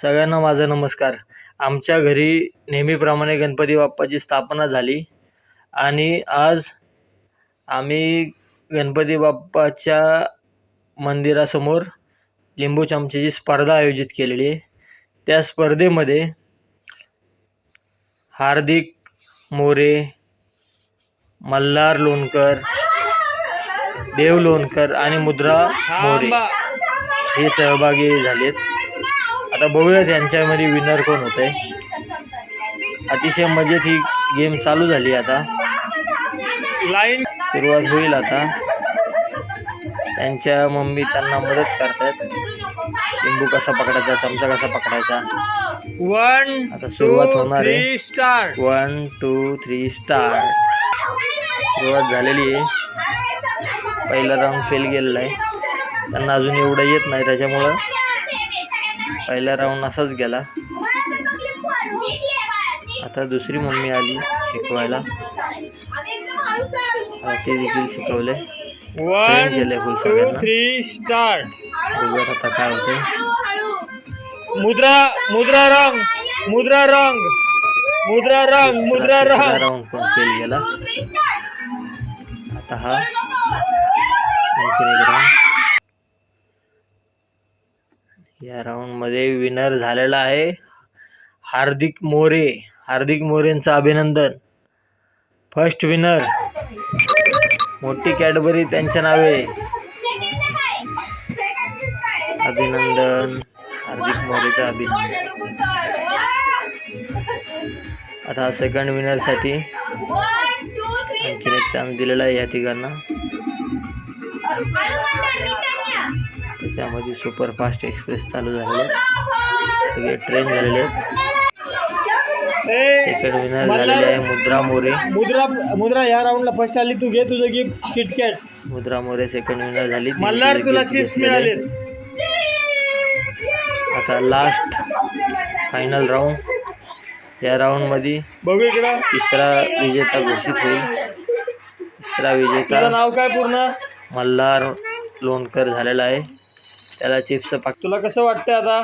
सगळ्यांना माझा नमस्कार. आमच्या घरी नेहमीप्रमाणे गणपती बाप्पाची स्थापना झाली आणि आज आम्ही गणपती बाप्पाच्या मंदिरासमोर लिंबू चमचेची स्पर्धा आयोजित केलेली आहे. त्या स्पर्धेमध्ये हार्दिक मोरे, मल्हार लोणकर, देव लोणकर आणि मुद्रा मोरे हे सहभागी झालेत. आता बघूया त्यांच्यामध्ये विनर कोण होत आहे. अतिशय मजेत ही गेम चालू झाली. आता लाईन सुरुवात होईल. आता त्यांच्या मम्मी त्यांना मदत करतात. लिंबू कसा पकडायचा, चमचा कसा पकडायचा. 1 आता सुरुवात होणार आहे. 3 स्टार्ट. 1 2 3 स्टार्ट. सुरुवात झालेली आहे. पहिला राऊंड फेल गेलेला आहे. त्यांना अजून एवढं येत नाही, त्याच्यामुळं पहिला राऊंड असाच गेला. आता दुसरी मम्मी आली शिकवायला. ते देखील शिकवले. 1 केले फुल 2 सगळ्यांना. 3 स्टार्ट. बघूया आता काय होते. मुद्रा रंग राऊंड पण फेल गेला. आता हा आणखीन एक राऊंड. या राऊंड मध्ये विनर झालेला आहे हार्दिक मोरे. हार्दिक मोरेंचं अभिनंदन. First winner. मोठी कॅडबरी त्यांच्या नावे. अभिनंदन. हार्दिक मोरेचं अभिनंदन. आता सेकंड विनरसाठी आणखीन एक चान्स दिलेला आहे या तिघांना. त्याच्यामध्ये सुपरफास्ट एक्सप्रेस चालू झालेले आहेत. सगळे ट्रेन झालेले आहेत. सेकंड विनर झालेले आहे मुद्रा मोरे. मुद्रा या राऊंडला फर्स्ट आली. तू घे तुझं गिफ्ट किटकॅट. मुद्रा मोरे सेकंड विनर झाली. मल्हार तुला चिप्स मिळाले. आता लास्ट फायनल राऊंड. या राऊंडमध्ये बघू इकडं. तिसरा विजेता घोषित होईल. तिसरा विजेता तुझं नाव काय पूर्ण? मल्हार लोणकर झालेला आहे. त्याला चिप्स तुला कसं वाटतंय आता?